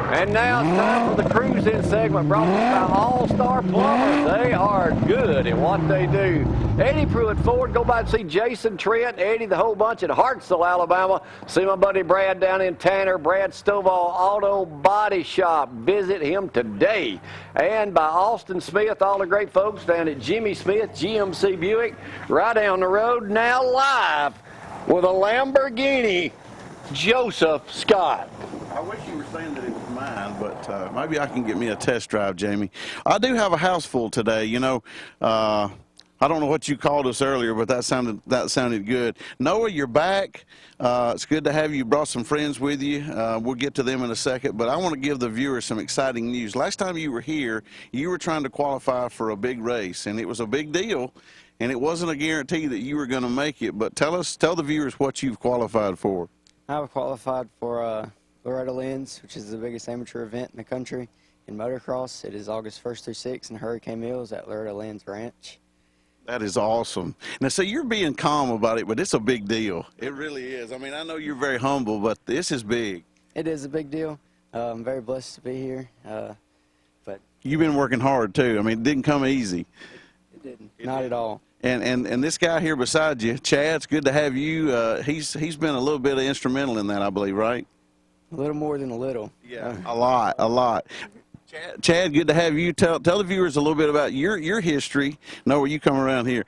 And now it's time for the cruise-in segment brought to you by All-Star Plumbers. They are good at what they do. Eddie Pruitt Ford, go by and see Jason, Trent, Eddie, the whole bunch at Hartsville, Alabama. See my buddy Brad down in Tanner, Brad Stovall Auto Body Shop. Visit him today. And by Austin Smith, all the great folks down at Jimmy Smith, GMC Buick, right down the road, now live with a Lamborghini, Joseph Scott. I wish you were saying that it was mine, but maybe I can get me a test drive, Jamie. I do have a house full today. You know, I don't know what you called us earlier, but that sounded good. Noah, you're back. It's good to have you. You brought some friends with you. We'll get to them in a second, but I want to give the viewers some exciting news. Last time you were here, you were trying to qualify for a big race, and it was a big deal, and it wasn't a guarantee that you were going to make it. But tell the viewers what you've qualified for. I've qualified for Loretta Lynn's, which is the biggest amateur event in the country in motocross. It is August 1st through 6th in Hurricane Mills at Loretta Lynn's Ranch. That is awesome. Now, so you're being calm about it, but it's a big deal. It really is. I mean, I know you're very humble, but this is big. It is a big deal. I'm very blessed to be here. But you've been working hard, too. I mean, it didn't come easy. It didn't. Not at all. And this guy here beside you, Chad, it's good to have you. He's been a little bit instrumental in that, I believe, right? A little more than a little. Yeah, a lot. Chad, good to have you. Tell the viewers a little bit about your history. Noah, you come around here.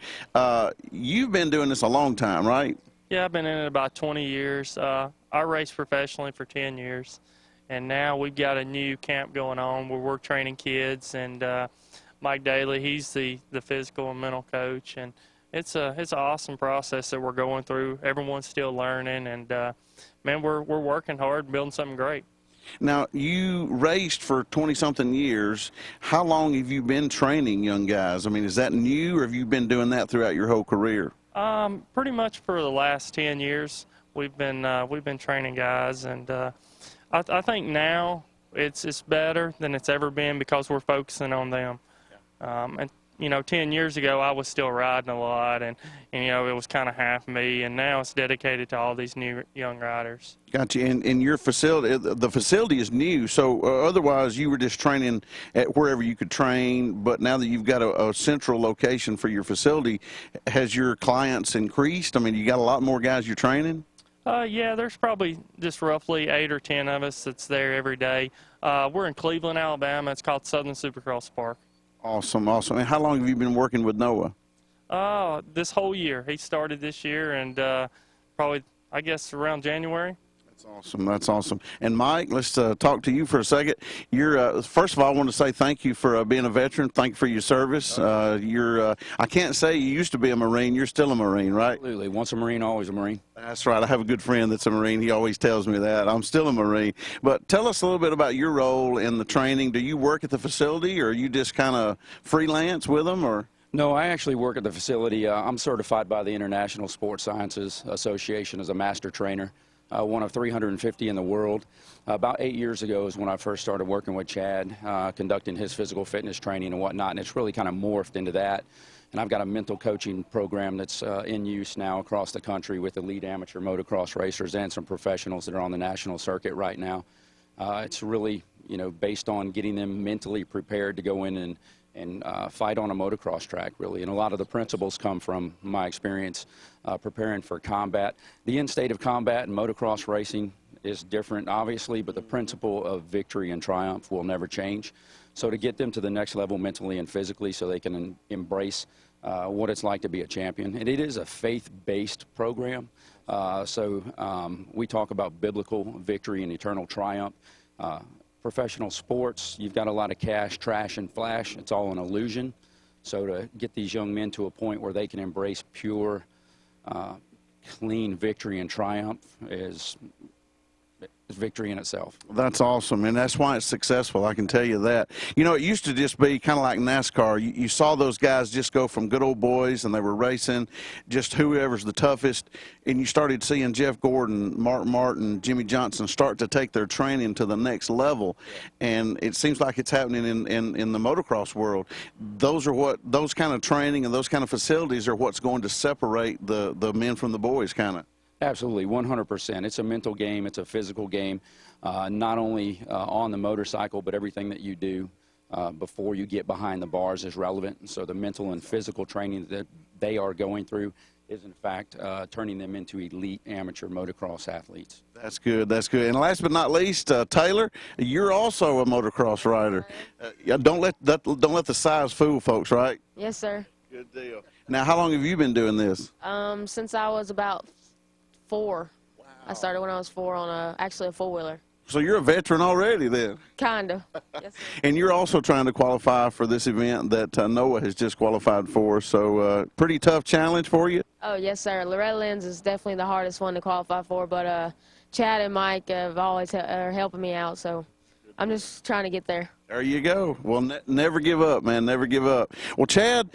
You've been doing this a long time, right? Yeah, I've been in it about 20 years. I raced professionally for 10 years, and now we've got a new camp going on where we're training kids, and Mike Daly, he's the physical and mental coach, and it's an awesome process that we're going through. Everyone's still learning, and man, we're working hard, building something great. Now, you raced for 20-something years. How long have you been training young guys? I mean, is that new, or have you been doing that throughout your whole career? Pretty much for the last 10 years, we've been training guys, and I think now it's better than it's ever been because we're focusing on them. And you know, 10 years ago, I was still riding a lot, and you know, it was kind of half me, and now it's dedicated to all these new young riders. Gotcha. And your facility, the facility is new, so otherwise you were just training at wherever you could train, but now that you've got a central location for your facility, has your clients increased? I mean, you got a lot more guys you're training? Yeah, there's probably just roughly 8 or 10 of us that's there every day. We're in Cleveland, Alabama. It's called Southern Supercross Park. Awesome. And how long have you been working with Noah? This whole year. He started this year, and probably, I guess, around January. That's awesome. And Mike, let's talk to you for a second. You're first of all, I want to say thank you for being a veteran. Thank you for your service. I can't say you used to be a Marine. You're still a Marine, right? Absolutely. Once a Marine, always a Marine. That's right. I have a good friend that's a Marine. He always tells me that. I'm still a Marine. But tell us a little bit about your role in the training. Do you work at the facility, or are you just kind of freelance with them, or? No, I actually work at the facility. I'm certified by the International Sports Sciences Association as a master trainer. One of 350 in the world. About 8 years ago is when I first started working with Chad, conducting his physical fitness training and whatnot, and it's really kind of morphed into that. And I've got a mental coaching program that's in use now across the country with elite amateur motocross racers and some professionals that are on the national circuit right now. It's really, you know, based on getting them mentally prepared to go in and fight on a motocross track, really. And a lot of the principles come from my experience preparing for combat. The end state of combat and motocross racing is different, obviously, but the principle of victory and triumph will never change. So to get them to the next level mentally and physically so they can embrace what it's like to be a champion. And it is a faith-based program. We talk about biblical victory and eternal triumph. Professional sports, you've got a lot of cash, trash, and flash. It's all an illusion. So to get these young men to a point where they can embrace pure, clean victory and triumph is victory in itself. That's awesome, and that's why it's successful, I can tell you that. You know, it used to just be kind of like NASCAR. You saw those guys just go from good old boys, and they were racing just whoever's the toughest, and you started seeing Jeff Gordon, Mark Martin, Jimmy Johnson start to take their training to the next level, and it seems like it's happening in the motocross world. Those kind of training and those kind of facilities are what's going to separate the men from the boys, kind of. Absolutely, 100%. It's a mental game. It's a physical game, not only on the motorcycle, but everything that you do before you get behind the bars is relevant. And so the mental and physical training that they are going through is, in fact, turning them into elite amateur motocross athletes. That's good. That's good. And last but not least, Taylor, you're also a motocross rider. Don't let the size fool folks, right? Yes, sir. Good deal. Now, how long have you been doing this? Since I was about 4. Wow. I started when I was 4 on actually a 4-wheeler. So you're a veteran already then. Kinda. Yes, sir. And you're also trying to qualify for this event that Noah has just qualified for. So pretty tough challenge for you? Oh, yes, sir. Loretta Lynn's is definitely the hardest one to qualify for, but Chad and Mike have always are helping me out, so I'm just trying to get there. There you go. Well, never give up, man. Never give up. Well, Chad,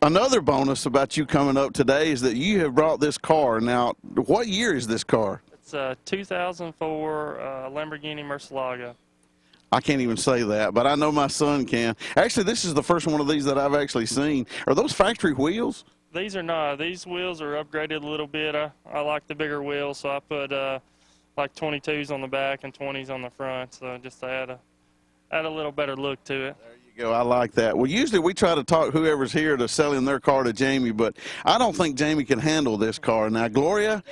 another bonus about you coming up today is that you have brought this car. Now, what year is this car? It's a 2004 Lamborghini Murcielago. I can't even say that, but I know my son can. Actually, this is the first one of these that I've actually seen. Are those factory wheels? These are not. These wheels are upgraded a little bit. I like the bigger wheels, so I put like 22s on the back and 20s on the front, so just to add a little better look to it. There you go. I like that. Well, usually we try to talk whoever's here to selling their car to Jamie, but I don't think Jamie can handle this car. Now, Gloria,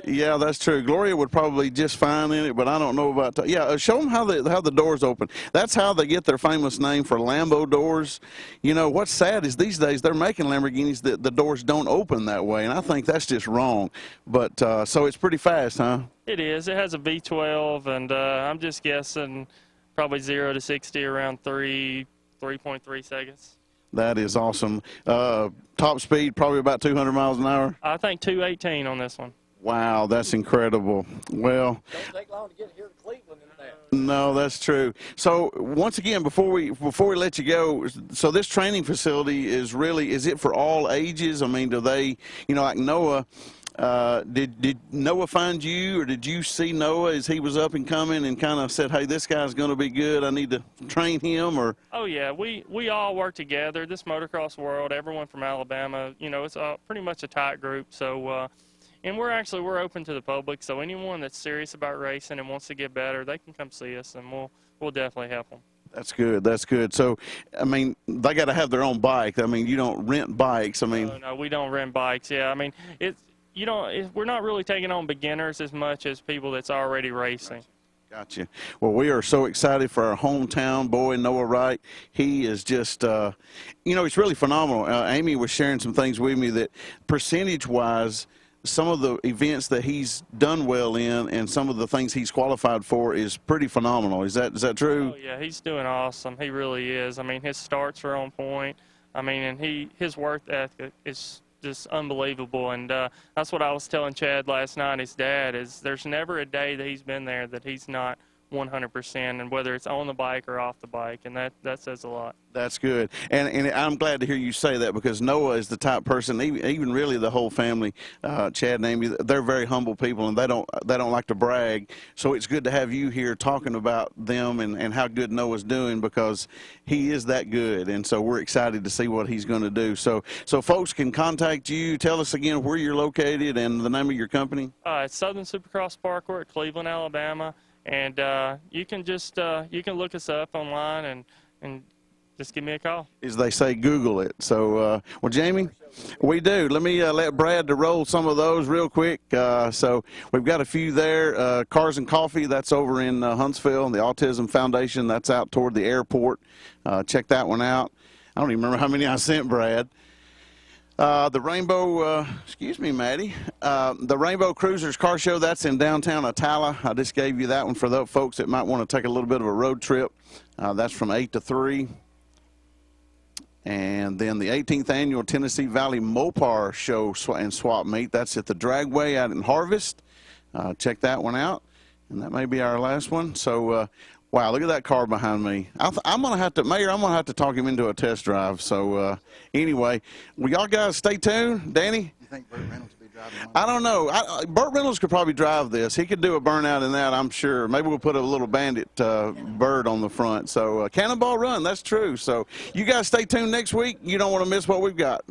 yeah, that's true. Gloria would probably just fine in it, but I don't know about. Show them how the doors open. That's how they get their famous name for Lambo doors. You know what's sad is these days they're making Lamborghinis that the doors don't open that way, and I think that's just wrong. But so it's pretty fast, huh? It is. It has a V12, and I'm just guessing probably 0 to 60 around 3.3 seconds. That is awesome. Top speed probably about 200 miles an hour. I think 218 on this one. Wow, that's incredible. Well, Don't take long to get here to Cleveland in that. no, that's true. So once again, before we let you go, so this training facility is it for all ages? I mean, do they, like Noah? Did Noah find you, or did you see Noah as he was up and coming and kind of said, hey, this guy's going to be good, I need to train him? Or Oh, yeah, we all work together. This motocross world, everyone from Alabama, it's pretty much a tight group. So, and we're open to the public, so anyone that's serious about racing and wants to get better, they can come see us, and we'll definitely help them. That's good. That's good. So, I mean, they got to have their own bike. I mean, you don't rent bikes. I mean, No, we don't rent bikes. Yeah, I mean, we're not really taking on beginners as much as people that's already racing. Gotcha. Well, we are so excited for our hometown boy, Noah Wright. He is just, it's really phenomenal. Amy was sharing some things with me that percentage-wise, some of the events that he's done well in and some of the things he's qualified for is pretty phenomenal. Is that true? Oh, yeah, he's doing awesome. He really is. I mean, his starts are on point. I mean, and his work ethic is just unbelievable. And that's what I was telling Chad last night, his dad, is there's never a day that he's been there that he's not 100%, and whether it's on the bike or off the bike, and that says a lot. That's good, and I'm glad to hear you say that, because Noah is the type person, even really the whole family, Chad and Amy, they're very humble people, and they don't like to brag. So it's good to have you here talking about them and how good Noah's doing, because he is that good, and so we're excited to see what he's going to do. So folks can contact you. Tell us again where you're located and the name of your company. It's Southern Supercross Parkour at Cleveland, Alabama. And you can just look us up online and just give me a call. As they say, Google it. So, well, Jamie, we do. Let me let Brad to roll some of those real quick. So we've got a few there. Cars and Coffee, that's over in Huntsville, and the Autism Foundation, that's out toward the airport. Check that one out. I don't even remember how many I sent, Brad. The Rainbow, excuse me, Maddie, the Rainbow Cruisers Car Show, that's in downtown Attala. I just gave you that one for those folks that might want to take a little bit of a road trip. That's from 8 to 3. And then the 18th Annual Tennessee Valley Mopar Show and Swap Meet, that's at the Dragway out in Harvest. Check that one out. And that may be our last one. So, wow, look at that car behind me. I'm going to have to, Mayor, I'm going to have to talk him into a test drive. So, anyway, well, y'all guys stay tuned. Danny? You think Burt Reynolds will be driving one? I don't know. Burt Reynolds could probably drive this. He could do a burnout in that, I'm sure. Maybe we'll put a little Bandit bird on the front. So, Cannonball Run, that's true. So, you guys stay tuned next week. You don't want to miss what we've got.